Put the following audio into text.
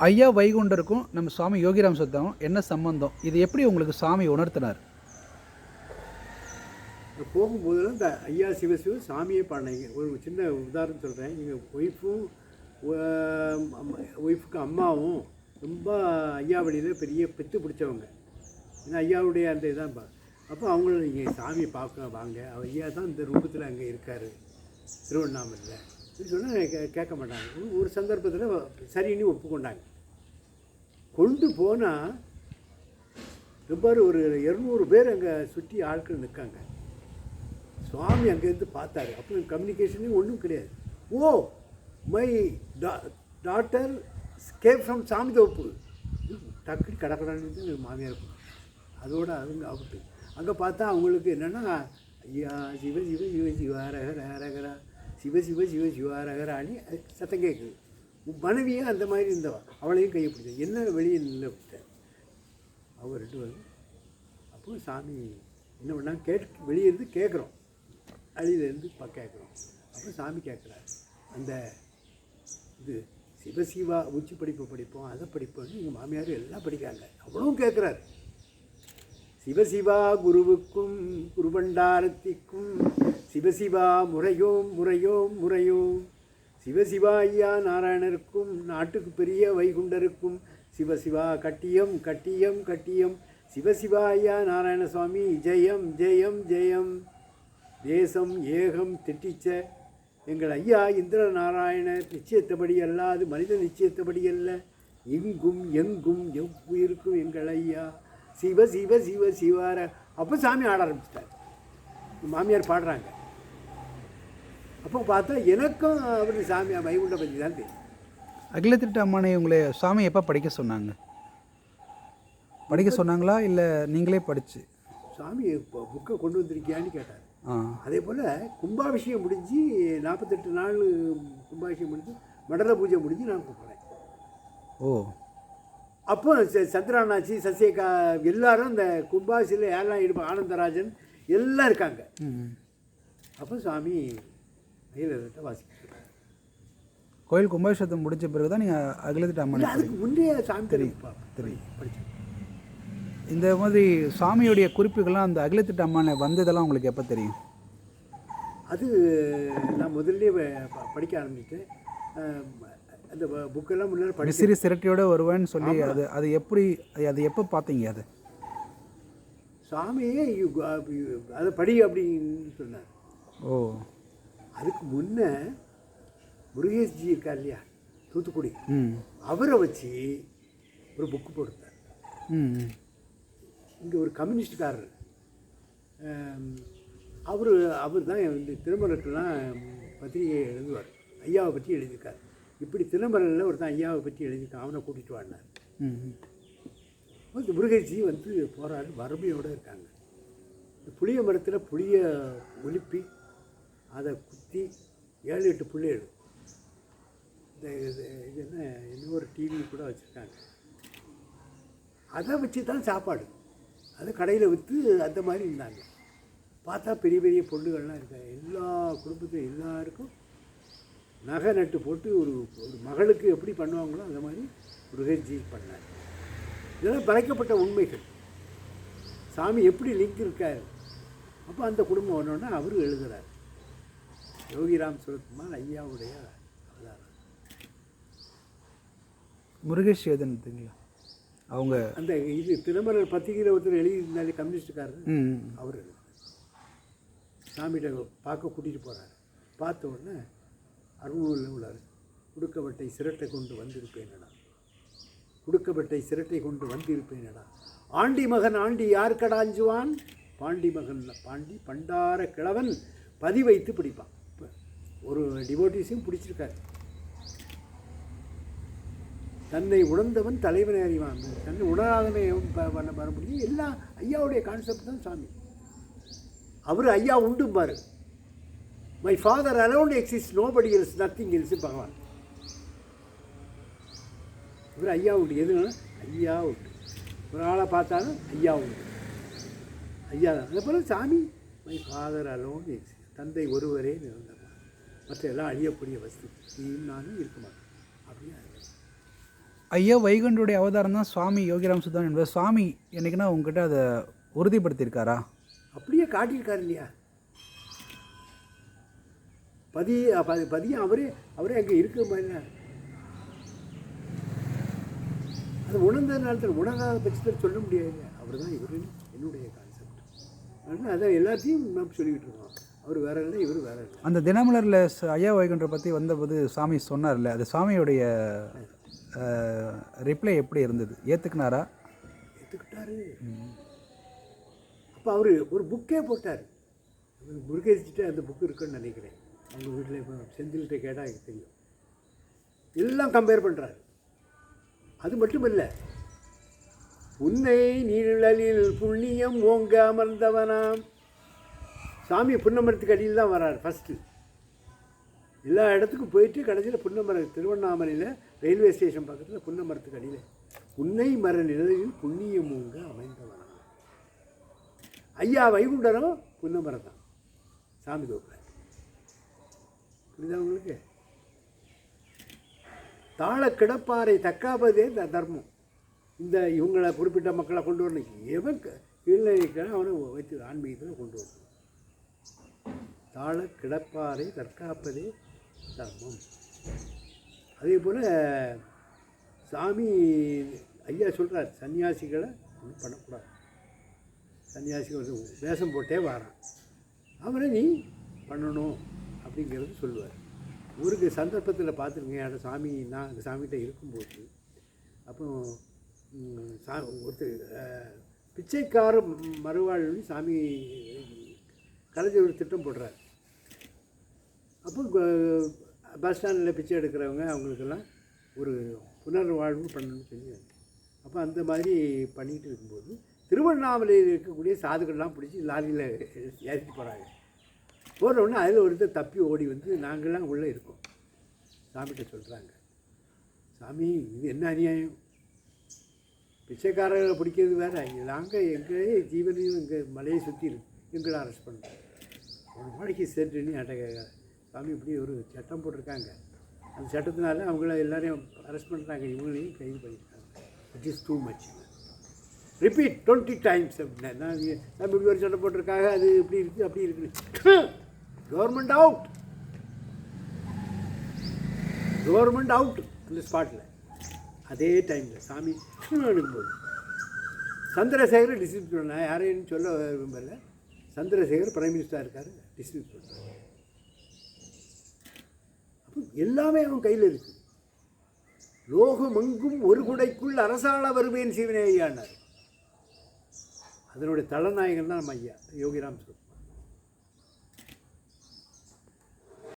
ஐயா வைகுண்டருக்கும் நம்ம சுவாமி யோகிராம் சுத்தமும் என்ன சம்பந்தம்? இது எப்படி உங்களுக்கு சாமி உணர்த்தினார்? போகும்போதெல்லாம் இந்த ஐயா சிவசிவ சாமியே பாடினாங்க. ஒரு சின்ன உதாரணம் சொல்கிறேன். எங்கள் ஒய்ஃபுக்கு அம்மாவும் ரொம்ப ஐயா வழியில் பெரிய பெற்று பிடிச்சவங்க. ஏன்னா ஐயாவுடைய அந்த இதான் அப்போ அவங்கள நீங்கள் சாமியை பார்க்க வாங்க, ஐயா தான் இந்த ரூபத்தில் அங்கே இருக்கார் திருவண்ணாமலையில் சொன்னால் கேட்க மாட்டாங்க. ஒரு சந்தர்ப்பத்தில் சரின்னு ஒப்புக்கொண்டாங்க. கொண்டு போனால் ரொம்ப ஒரு 200 பேர் அங்கே சுற்றி ஆட்கள் நிற்காங்க. சுவாமி அங்கேருந்து பார்த்தாரு. அப்போ கம்யூனிகேஷனே ஒன்றும் கிடையாது. Oh my daughter came from Sami Thoppu. டக்குனு கடற்கடான்னு மாமியார் அதோட அதுங்க ஆகட்டு. அங்கே பார்த்தா அவங்களுக்கு என்னென்னா ஐயா சிவ சிவ சிவ சிவாரகர ஹரகரா சிவ சிவ சிவ சிவாரகராணி சத்தம் கேட்குது. மனைவியே அந்த மாதிரி இருந்தவா, அவளையும் கையை பிடிச்சா என்ன வெளியே நின்று விட்டார் அவர் 2 பேரும். அப்போ சாமி என்ன பண்ணால் வெளியே இருந்து கேட்குறோம், அழியிலேருந்து கேட்குறோம். அப்போ சாமி கேட்குறாரு, அந்த இது சிவசிவா உச்சி படிப்பு படிப்போம், அதை படிப்போம்னு எங்கள் மாமியார் எல்லாம் படிக்காங்க. அவ்வளவும் கேட்குறாரு. சிவசிவா குருவுக்கும் குருபண்டாரத்திக்கும் சிவசிவா முறையோம் முறையோம் முறையோம். சிவசிவா ஐயா நாராயணருக்கும் நாட்டுக்கு பெரிய வைகுண்டருக்கும் சிவசிவா கட்டியம் கட்டியம் கட்டியம். சிவசிவா ஐயா நாராயணசுவாமி ஜெயம் ஜெயம் ஜெயம். தேசம் ஏகம் திட்டிச்ச எங்கள் ஐயா இந்திர நாராயணர் நிச்சயத்தபடி அல்லாது மனித நிச்சயத்தபடி அல்ல, எங்கும் எங்கும் எவ்வுயிருக்கும் எங்கள் ஐயா சிவ சிவ சிவ சிவார. அப்போ சாமி ஆட ஆரம்பிச்சிட்டார். மாமியார் பாடுறாங்க. அப்போ பார்த்தா எனக்கும் அவர் சாமி வைகுண்ட பற்றி தான் தெரியும். அகிலத்திட்ட அம்மானை உங்களை சாமி எப்போ படிக்க சொன்னாங்க? படிக்க சொன்னாங்களா இல்லை நீங்களே படித்து? சாமி இப்போ புக்கை கொண்டு வந்திருக்கியான்னு கேட்டார். அதே போல் கும்பாபிஷேகம் முடிஞ்சு 48 நாள் கும்பாபிஷேகம் முடிஞ்சு மண்டல பூஜை முடிஞ்சு நான் கூப்பிட்றேன். ஓ, அப்போ சந்திரானாச்சி சசிகா எல்லாரும் இந்த கும்பாபிஷேகத்தில் யாரெல்லாம் இருப்பாங்க, ஆனந்தராஜன் எல்லாம் இருக்காங்க. அப்போ சாமி அகிலத்தை வாசிக்கிறார். கோயில் கும்பாபிஷேகத்தை முடித்த பிறகு தான் நீங்கள் அகிலத்திட்ட அம்மனை அதுக்கு முன்னே சாமி தெரியும் படித்தேன். இந்த மாதிரி சாமியுடைய குறிப்புகள்லாம் அந்த அகிலத்திட்ட அம்மானை வந்ததெல்லாம் உங்களுக்கு எப்போ தெரியும்? அது நான் முதல்ல படிக்க ஆரம்பித்தேன். அந்த புக்கெல்லாம் முன்னாடி படிசிறி சிரட்டியோடு வருவேன்னு சொல்லி அது எப்படி அது எப்போ பார்த்தீங்க? அது சாமியே அதை படி அப்படின்னு சொன்னார். ஓ, அதுக்கு முன்னே முருகேஷ்ஜி இருக்கார் இல்லையா தூத்துக்குடி, அவரை வச்சு ஒரு புக்கு போட்டுத்தார். இங்கே ஒரு கம்யூனிஸ்டுக்காரர் அவர் தான் வந்து திருமணத்துலாம் பத்திரிகை எழுதுவார். ஐயாவை பற்றி எழுதியிருக்கார். இப்படி திருமறையில் ஒருத்தன் ஐயாவை பற்றி எழுதியிருக்கான், அவனை கூட்டிகிட்டு வாடினார். முருகேஷி வந்து போராடி வறுமையோடு இருக்காங்க. இந்த புளிய மரத்தில் புளியை ஒலிப்பி அதை குத்தி 7-8 புள்ளைகள் இந்த இது இன்னொரு டிவி கூட வச்சுருக்காங்க. அதை வச்சு தான் சாப்பாடு, அதை கடையில் விற்று அந்த மாதிரி இருந்தாங்க. பார்த்தா பெரிய பெரிய பொண்ணுகள்லாம் இருக்காங்க. எல்லா குடும்பத்தையும் எல்லாருக்கும் நகை நட்டு போட்டு ஒரு மகளுக்கு எப்படி பண்ணுவாங்களோ அந்த மாதிரி முருகேஷ்ஜி பண்ணார். இதெல்லாம் பறைக்கப்பட்ட உண்மைகள். சாமி எப்படி லிங்க் இருக்கார். அப்போ அந்த குடும்பம் ஒன்றோன்னா அவரு எழுதுகிறார். யோகிராம் சுரத்குமார் ஐயாவுடைய அவதாரம். முருகேஷ் எழுதுனதுங்களா அவங்க? அந்த இது திருமணம் பத்திரிகையில் ஒருத்தர் எழுதியிருந்தாலே கம்யூனிஸ்டுக்காரர், அவர் சாமிகிட்ட பார்க்க கூட்டிகிட்டு போகிறார். பார்த்த உடனே அருணூரில் உள்ளார். குடுக்கவட்டை சிரட்டை கொண்டு வந்திருப்பேனடா, குடுக்கவட்டை சிரட்டை கொண்டு வந்திருப்பேனடா. ஆண்டி மகன் ஆண்டி யார் கடாஞ்சுவான், பாண்டி மகன் பாண்டி பண்டார கிழவன் பதி வைத்து பிடிப்பான். இப்போ ஒரு டிவோட்டிஸையும் பிடிச்சிருக்காரு. தன்னை உணர்ந்தவன் தலைவனை அறிவான், தன்னை உணராதனை வர முடியும். எல்லாம் ஐயாவுடைய கான்செப்ட் தான் சாமி. அவர் ஐயா உண்டும்பார். My father alone exist, nobody else, nothing else Bhagavan. இவர் ஐயா உண்டு. எதுனா ஐயா உண்டு. ஒரு ஆளை பார்த்தாலும் ஐயா உண்டு, ஐயா தான். அதே போல் சாமி மை ஃபாதர் அலோன் எக்ஸிஸ்ட், தந்தை ஒருவரே நிரந்தரம், மற்ற எல்லாம் அழியக்கூடிய வஸ்து, நீயும் நானும் இருக்க மாட்டோம் அப்படியே. ஐயா வைகுண்டருடைய அவதாரம் தான் சுவாமி யோகிராம் சுத்தான் என்பது சுவாமி என்னைக்குன்னா உங்ககிட்ட அதை உறுதிப்படுத்தியிருக்காரா? அப்படியே காட்டியிருக்காரு இல்லையா? பதியம் அவரே அங்கே இருக்க மாதிரி அது உணர்ந்ததுனால உணராத பட்சத்தில் சொல்ல முடியாது. அவர் தான் இவர் என்னுடைய கான்செப்ட். அதனால் அதை எல்லாத்தையும் நாம் சொல்லிக்கிட்டு இருக்கோம். அவர் வேற இல்லை, இவர் வேற இல்லை. அந்த தினமலரில் ஐயா வைகுண்டரை பற்றி வந்தபோது சாமி சொன்னார்ல, அது சாமியுடைய ரிப்ளை எப்படி இருந்தது? ஏற்றுக்கினாரா? ஏற்றுக்கிட்டாரு. அப்போ அவர் ஒரு புக்கே போட்டார். முருகேசிட்டு அந்த புக்கு இருக்குன்னு நினைக்கிறேன். அவங்க வீட்டில் இப்போ செந்தில்கிட்ட கேட்டால் எனக்கு தெரியும். எல்லாம் கம்பேர் பண்ணுறாரு. அது மட்டும் இல்லை, உன்னை நீழலில் புண்ணியம் ஓங்க அமர்ந்தவனாம். சாமி புன்னமரத்துக்கு அடியில் தான் வர்றார் ஃபஸ்ட்டு. எல்லா இடத்துக்கும் போயிட்டு கடைசியில் புன்னமரம் திருவண்ணாமலையில் ரயில்வே ஸ்டேஷன் பக்கத்தில் புன்னமரத்துக்கு அடியில் உன்னை மர நிழலில் புண்ணியம் ஓங்க அமைந்தவனாம். ஐயா வைகுண்டரும் புன்னமரம் தான் சாமி தோப்பில். புரியுதா உங்களுக்கு? தாழ கிடப்பாரை தக்காப்பதே தர்மம். இந்த இவங்களை குறிப்பிட்ட மக்களை கொண்டு வரணும். எவன் கீழே இருக்கிற அவனை வைத்து ஆன்மீகத்தில் கொண்டு வரணும். தாழ கிடப்பாரை தற்காப்பதே தர்மம். அதே போல் சாமி ஐயா சொல்கிறார், சன்னியாசிகளை ஒன்றும் பண்ணக்கூடாது. சன்னியாசிகள் வந்து வேஷம் போட்டே வரான், அவனை நீ பண்ணணும் அப்படிங்கிறது சொல்லுவார். ஒரு சந்தர்ப்பத்தில் பார்த்துருங்க, அந்த சாமி நான் அந்த சாமிகிட்ட இருக்கும்போது அப்போ ஒருத்தர் பிச்சைக்கார மறுவாழ்வு சாமி கலைஞர் ஒரு திட்டம் போடுறார். அப்போ பஸ் ஸ்டாண்டில் பிச்சை எடுக்கிறவங்க அவங்களுக்கெல்லாம் ஒரு புனர்வாழ்வு பண்ணணும்னு சொல்லி, அப்போ அந்த மாதிரி பண்ணிகிட்டு இருக்கும்போது திருவண்ணாமலையில் இருக்கக்கூடிய சாதுக்கள்லாம் பிடிச்சி லாரியில் ஏறிட்டு போகிறாங்க. போகிறோடனே அதில் ஒருத்தர் தப்பி ஓடி வந்து நாங்கள்லாம் உள்ளே இருக்கோம். சாமிகிட்ட சொல்கிறாங்க, சாமி இது என்ன அநியாயம், பிச்சைக்காரர்களை பிடிக்கிறது வேறு, நாங்கள் எங்கள் ஜீவனையும் எங்கள் மலையை சுற்றி எங்களை அரெஸ்ட் பண்ணுறோம். ஒரு நாளைக்கு சென்றுன்னு என்கிட்ட கேட்குறேன், சாமி இப்படி ஒரு சட்டம் போட்டிருக்காங்க, அந்த சட்டத்தினால அவங்கள எல்லாரையும் அரெஸ்ட் பண்ணுறாங்க, இவங்களையும் கைது பண்ணியிருக்காங்க. It is too much. Repeat 20 times அப்படின்னா நான் இப்படி ஒரு சட்டம் போட்டிருக்காங்க, அது இப்படி இருக்குது அப்படி இருக்குது. கவர்மெண்ட் அவுட், கவர்மெண்ட் அவுட் அந்த ஸ்பாட்டில். அதே டைமில் சாமி எடுக்கும்போது சந்திரசேகர் டிஸ்மிஸ் பண்ண, யாரையும் சொல்ல விரும்பல, சந்திரசேகர் பிரைம் மினிஸ்டராக இருக்கார், டிஸ்மிஸ் பண்ணுறாரு. அப்போ எல்லாமே அவன் கையில் இருக்குது. லோகமெங்கும் ஒரு குடைக்குள் அரசாள வருவேன் சிவனேயானார். அதனுடைய தலைநாயகன் தான் நம்ம ஐயா யோகிராம் சுத்தான்.